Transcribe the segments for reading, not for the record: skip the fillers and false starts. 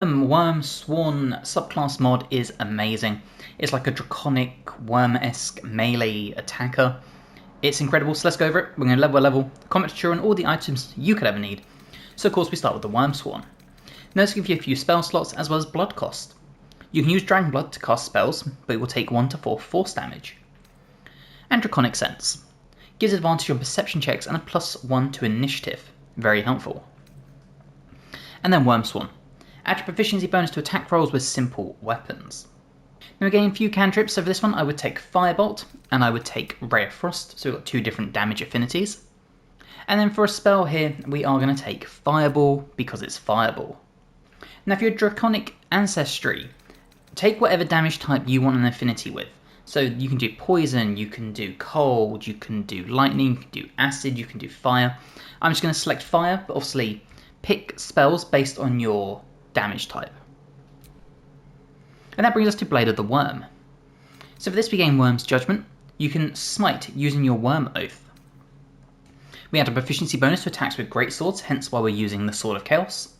WyrmSworn subclass mod is amazing. It's like a draconic, worm-esque melee attacker. It's incredible, so let's go over it. We're going to level by level, combat tutorial, and all the items you could ever need. So of course we start with the WyrmSworn. Now this will give you a few spell slots as well as blood cost. You can use Dragon Blood to cast spells, but it will take 1 to 4 force damage. And Draconic Sense. Gives advantage on perception checks and a +1 to initiative. Very helpful. And then WyrmSworn. Add a proficiency bonus to attack rolls with simple weapons. Now we're getting a few cantrips, so for this one I would take Firebolt and I would take Ray of Frost, so we've got 2 different damage affinities. And then for a spell here we are going to take Fireball because it's Fireball. Now if you're Draconic Ancestry, take whatever damage type you want an affinity with. So you can do Poison, you can do Cold, you can do Lightning, you can do Acid, you can do Fire. I'm just going to select Fire, but obviously pick spells based on your damage type. And that brings us to Blade of the Worm. So for this we gain Worm's Judgment. You can smite using your Worm Oath. We add a proficiency bonus to attacks with greatswords, hence why we're using the Sword of Chaos.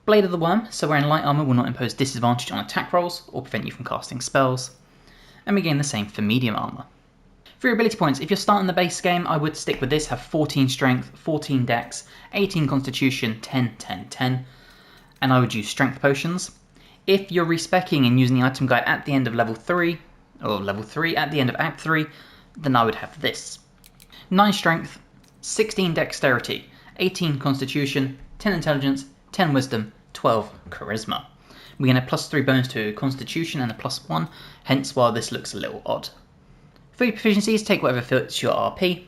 Blade of the Worm, so wearing light armor will not impose disadvantage on attack rolls or prevent you from casting spells. And we gain the same for medium armor. For your ability points, if you're starting the base game, I would stick with this, have 14 strength, 14 dex, 18 constitution, 10, 10, 10. And I would use strength potions. If you're respecking and using the item guide at the end of level 3, or level 3 at the end of Act 3, then I would have this. 9 strength, 16 dexterity, 18 constitution, 10 intelligence, 10 wisdom, 12 charisma. We get a +3 bonus to constitution and a +1, hence why this looks a little odd. For your proficiencies, take whatever fits your RP.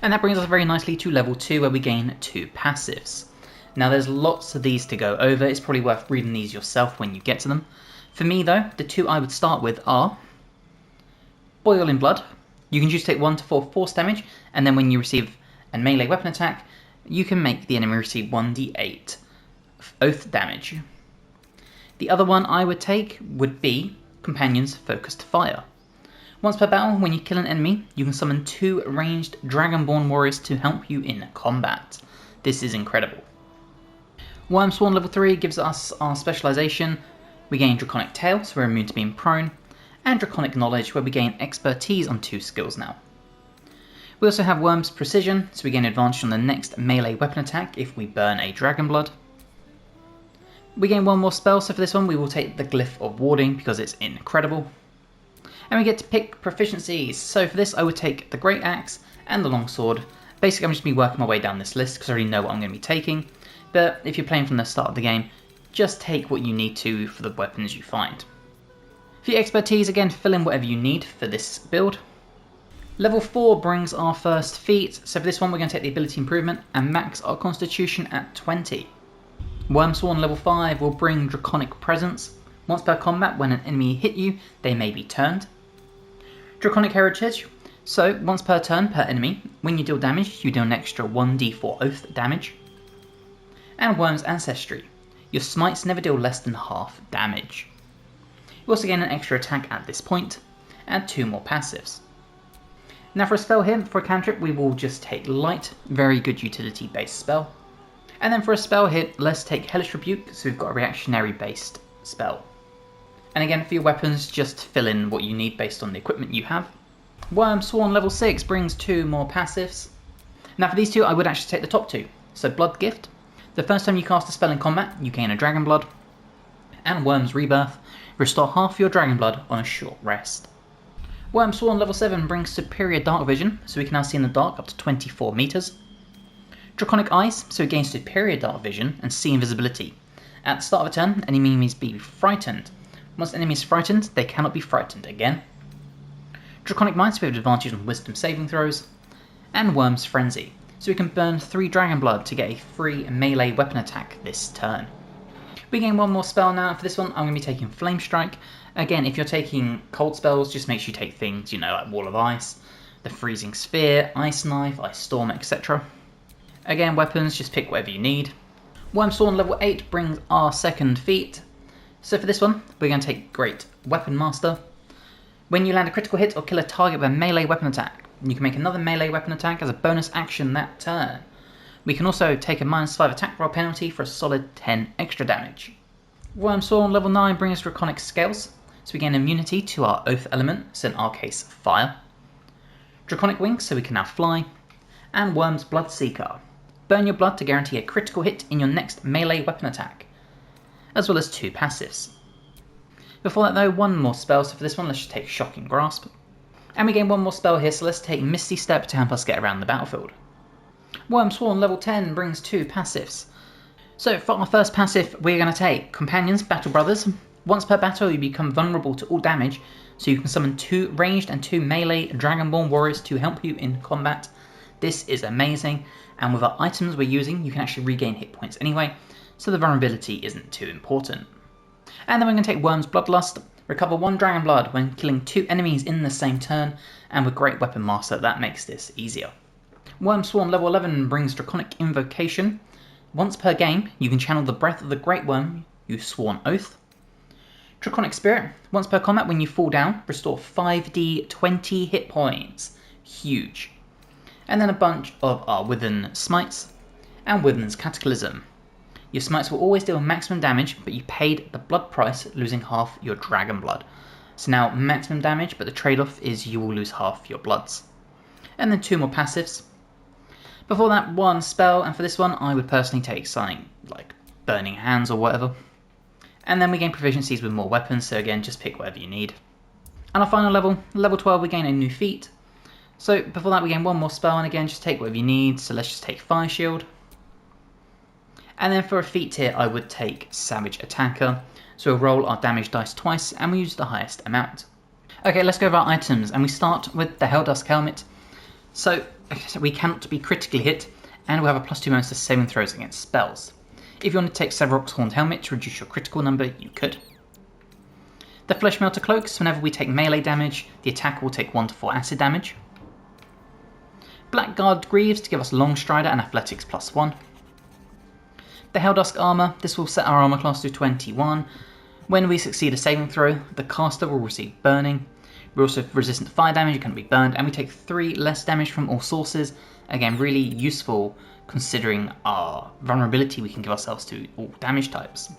And that brings us very nicely to level 2 where we gain 2 passives. Now there's lots of these to go over, it's probably worth reading these yourself when you get to them. For me though, the 2 I would start with are Boil in Blood. You can choose to take 1 to 4 force damage, and then when you receive a melee weapon attack, you can make the enemy receive 1d8 oath damage. The other one I would take would be Companion's Focused Fire. Once per battle, when you kill an enemy, you can summon 2 ranged Dragonborn warriors to help you in combat. This is incredible. WyrmSworn level 3 gives us our specialisation. We gain Draconic Tail, so we're immune to being prone, and Draconic Knowledge, where we gain expertise on 2 skills now. We also have Wyrm's Precision, so we gain advantage on the next melee weapon attack if we burn a Dragon Blood. We gain 1 more spell, so for this one we will take the Glyph of Warding because it's incredible. And we get to pick proficiencies, so for this I would take the Great Axe and the Longsword. Basically I'm just going to be working my way down this list because I already know what I'm going to be taking. But if you're playing from the start of the game, just take what you need to for the weapons you find. For your expertise, again, fill in whatever you need for this build. Level 4 brings our first feat, so for this one we're going to take the ability improvement and max our constitution at 20. WyrmSworn level 5 will bring Draconic Presence. Once per combat, when an enemy hit you, they may be turned. Draconic Heritage, so once per turn per enemy, when you deal damage, you deal an extra 1d4 oath damage. And Wyrm's Ancestry. Your smites never deal less than half damage. You also gain an extra attack at this point, and 2 more passives. Now for a spell here, for a cantrip, we will just take Light, very good utility based spell. And then for a spell here, let's take Hellish Rebuke, so we've got a reactionary based spell. And again for your weapons, just fill in what you need based on the equipment you have. WyrmSworn level 6 brings 2 more passives. Now for these 2 I would actually take the top 2, so Blood Gift. The first time you cast a spell in combat, you gain a Dragon Blood, and Wyrm's Rebirth, restore half your Dragon Blood on a short rest. WyrmSworn level 7 brings Superior Dark Vision, so we can now see in the dark up to 24 meters. Draconic Eyes, so it gains Superior Dark Vision and see invisibility. At the start of a turn, enemies be frightened. Once an enemy is frightened, they cannot be frightened again. Draconic Mind, so we have advantage on Wisdom saving throws. And Wyrm's Frenzy, so we can burn 3 Dragon Blood to get a free melee weapon attack this turn. We gain 1 more spell now. For this one, I'm going to be taking Flame Strike. Again, if you're taking cold spells, just make sure you take things, like Wall of Ice, the Freezing Sphere, Ice Knife, Ice Storm, etc. Again, weapons, just pick whatever you need. WyrmSworn level 8 brings our second feat. So for this one, we're going to take Great Weapon Master. When you land a critical hit or kill a target with a melee weapon attack, you can make another melee weapon attack as a bonus action that turn. We can also take a -5 attack roll penalty for a solid 10 extra damage. WyrmSworn level 9 brings Draconic Scales, so we gain immunity to our Oath element, so in our case fire. Draconic Wings, so we can now fly. And Wyrm's Bloodseeker. Burn your blood to guarantee a critical hit in your next melee weapon attack, as well as 2 passives. Before that though, one more spell, so for this one let's just take Shocking Grasp. And we gain one more spell here, so let's take Misty Step to help us get around the battlefield. WyrmSworn level 10 brings 2 passives. So for our first passive, we're going to take Companions, Battle Brothers. Once per battle, you become vulnerable to all damage, so you can summon 2 ranged and 2 melee Dragonborn warriors to help you in combat. This is amazing, and with our items we're using, you can actually regain hit points anyway, so the vulnerability isn't too important. And then we're going to take Wyrm's Bloodlust, recover 1 Dragon Blood when killing 2 enemies in the same turn, and with Great Weapon Master that makes this easier. WyrmSworn level 11 brings Draconic Invocation. Once per game, you can channel the breath of the Great Worm, use Sworn Oath. Draconic Spirit, once per combat when you fall down, restore 5d 20 hit points. Huge. And then a bunch of our Withen Smites, and Withen's Cataclysm. Your smites will always deal maximum damage, but you paid the blood price, losing half your dragon blood. So now maximum damage, but the trade-off is you will lose half your bloods. And then 2 more passives. Before that, 1 spell, and for this one I would personally take something like Burning Hands or whatever. And then we gain proficiencies with more weapons, so again, just pick whatever you need. And our final level, level 12, we gain a new feat. So before that we gain 1 more spell, and again, just take whatever you need, so let's just take Fire Shield. And then for a feat here, I would take Savage Attacker. So we'll roll our damage dice twice, and we use the highest amount. Okay, let's go over our items, and we start with the Helldusk Helmet. So we cannot be critically hit, and we'll have a +2 bonus to saving throws against spells. If you want to take Severok's Horned Helmet to reduce your critical number, you could. The Flesh Melter Cloak, so whenever we take melee damage, the attacker will take 1 to 4 acid damage. Blackguard Greaves to give us Long Strider and Athletics +1. The Helldusk Armour, this will set our armour class to 21. When we succeed a saving throw, the caster will receive Burning. We're also resistant to fire damage, you can't be burned, and we take 3 less damage from all sources. Again, really useful considering our vulnerability we can give ourselves to all damage types.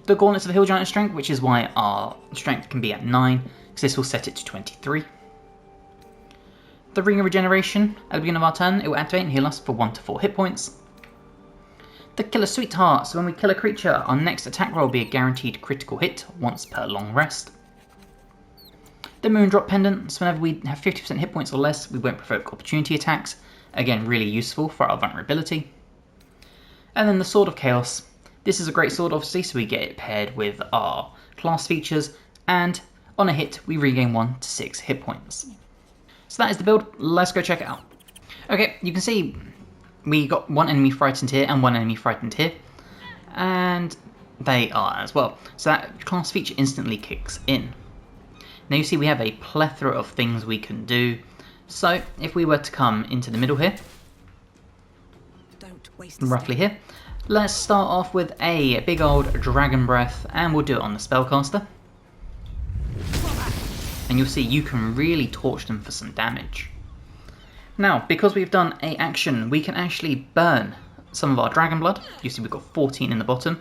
The Gauntlets of Hill Giant Strength, which is why our strength can be at 9, because this will set it to 23. The Ring of Regeneration, at the beginning of our turn, it will activate and heal us for 1 to 4 hit points. The Killer Sweetheart, so when we kill a creature, our next attack roll will be a guaranteed critical hit once per long rest. The Moondrop Pendant, so whenever we have 50% hit points or less, we won't provoke opportunity attacks. Again, really useful for our vulnerability. And then the Sword of Chaos. This is a great sword, obviously, so we get it paired with our class features, and on a hit, we regain 1 to 6 hit points. So that is the build, let's go check it out. Okay, you can see we got 1 enemy frightened here and 1 enemy frightened here, and they are as well. So that class feature instantly kicks in. Now you see we have a plethora of things we can do. So if we were to come into the middle here, roughly here, let's start off with a big old Dragon Breath, and we'll do it on the Spellcaster. And you'll see you can really torch them for some damage. Now, because we've done a action, we can actually burn some of our Dragon Blood. You see we've got 14 in the bottom,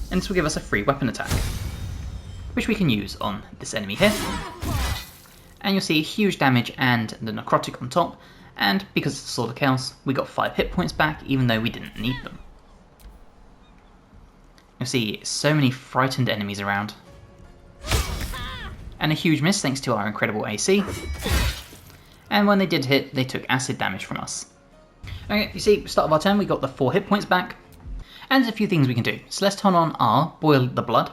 and this will give us a free weapon attack, which we can use on this enemy here. And you'll see huge damage and the Necrotic on top, and because it's the Sword of Chaos, we got 5 hit points back even though we didn't need them. You'll see so many frightened enemies around. And a huge miss thanks to our incredible AC. And when they did hit, they took acid damage from us. Okay, you see, start of our turn, we got the 4 hit points back. And there's a few things we can do. So let's turn on our Boil the Blood.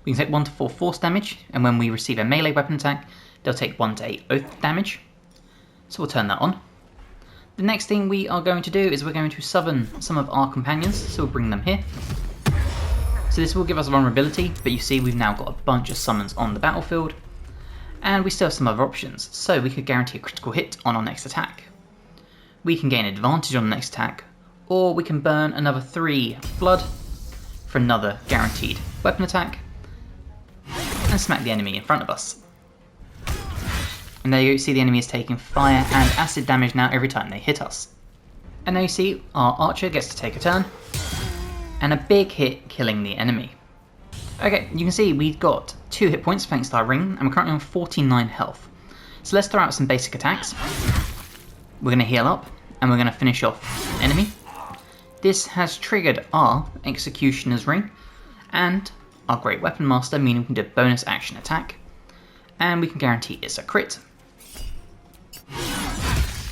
We can take 1 to 4 force damage, and when we receive a melee weapon attack, they'll take 1 to 8 oath damage. So we'll turn that on. The next thing we are going to do is we're going to summon some of our companions, so we'll bring them here. So this will give us vulnerability, but you see we've now got a bunch of summons on the battlefield. And we still have some other options, so we could guarantee a critical hit on our next attack. We can gain advantage on the next attack, or we can burn another 3 blood for another guaranteed weapon attack, and smack the enemy in front of us. And there you see the enemy is taking fire and acid damage now every time they hit us. And now you see our archer gets to take a turn, and a big hit killing the enemy. Okay, you can see we've got 2 hit points thanks to our ring, and we're currently on 49 health. So let's throw out some basic attacks. We're going to heal up, and we're going to finish off the enemy. This has triggered our Executioner's Ring, and our Great Weapon Master, meaning we can do a bonus action attack, and we can guarantee it's a crit.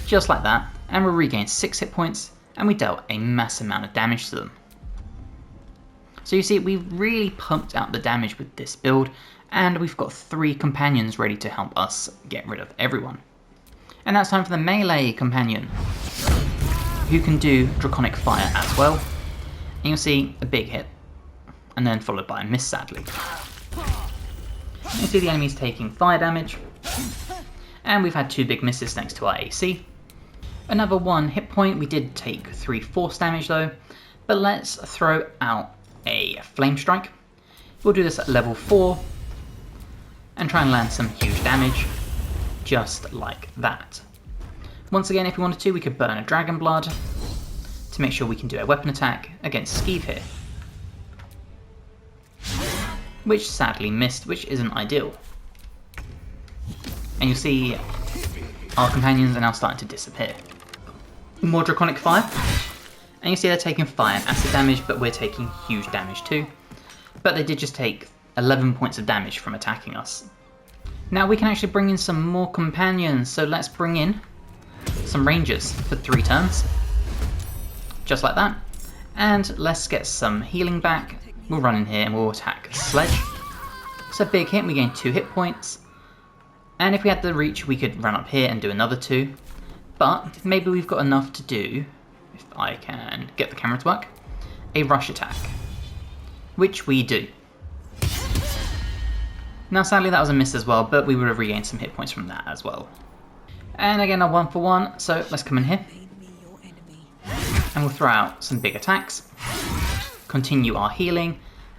Just like that, and we regained 6 hit points, and we dealt a massive amount of damage to them. So you see, we've really pumped out the damage with this build, and we've got 3 companions ready to help us get rid of everyone. And that's time for the melee companion, who can do Draconic Fire as well. And you'll see a big hit, and then followed by a miss, sadly. You see the enemy's taking fire damage, and we've had 2 big misses thanks to our AC. Another 1 hit point, we did take 3 force damage though, but let's throw out a Flame Strike. We'll do this at level 4, and try and land some huge damage, just like that. Once again, if we wanted to, we could burn a Dragon Blood to make sure we can do a weapon attack against Skeeve here. Which sadly missed, which isn't ideal. And you'll see our companions are now starting to disappear. More Draconic Fire, and you see they're taking fire and acid damage, but we're taking huge damage too. But they did just take 11 points of damage from attacking us. Now we can actually bring in some more companions, so let's bring in some rangers for 3 turns. Just like that. And let's get some healing back. We'll run in here and we'll attack Sledge. It's a big hit, we gain 2 hit points. And if we had the reach, we could run up here and do another 2. But maybe we've got enough to do, if I can get the camera to work, a rush attack. Which we do. Now sadly that was a miss as well, but we would have regained some hit points from that as well. And again a 1 for 1, so let's come in here. And we'll throw out some big attacks. Continue our healing,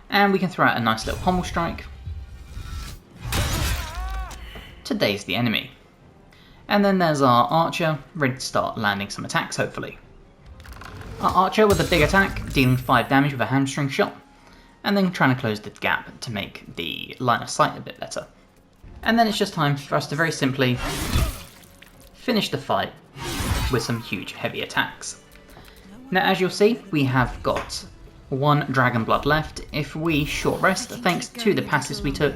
and we can throw out a nice little pommel strike to daze the enemy. And then there's our archer, ready to start landing some attacks hopefully. Our archer with a big attack, dealing 5 damage with a hamstring shot, and then trying to close the gap to make the line of sight a bit better. And then it's just time for us to very simply finish the fight with some huge heavy attacks. Now as you'll see, we have got 1 Dragon Blood left. If we short rest, thanks to the passives we took,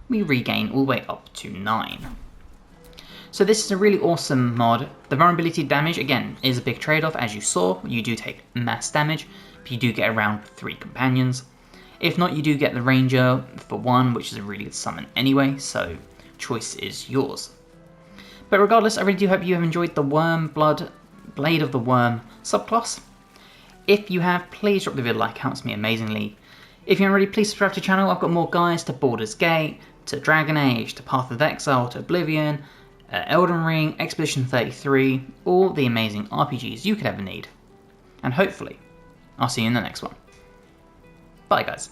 we regain all the way up to 9. So this is a really awesome mod. The vulnerability damage, again, is a big trade-off. As you saw, you do take mass damage, but you do get around 3 companions. If not, you do get the Ranger for 1, which is a really good summon anyway, so choice is yours. But regardless, I really do hope you have enjoyed the Blade of the Wyrm subclass. If you have, please drop the video a like, helps me amazingly. If you haven't already, please subscribe to the channel. I've got more guides to Baldur's Gate, to Dragon Age, to Path of Exile, to Oblivion, Elden Ring, Expedition 33, all the amazing RPGs you could ever need. And hopefully, I'll see you in the next one. Bye guys.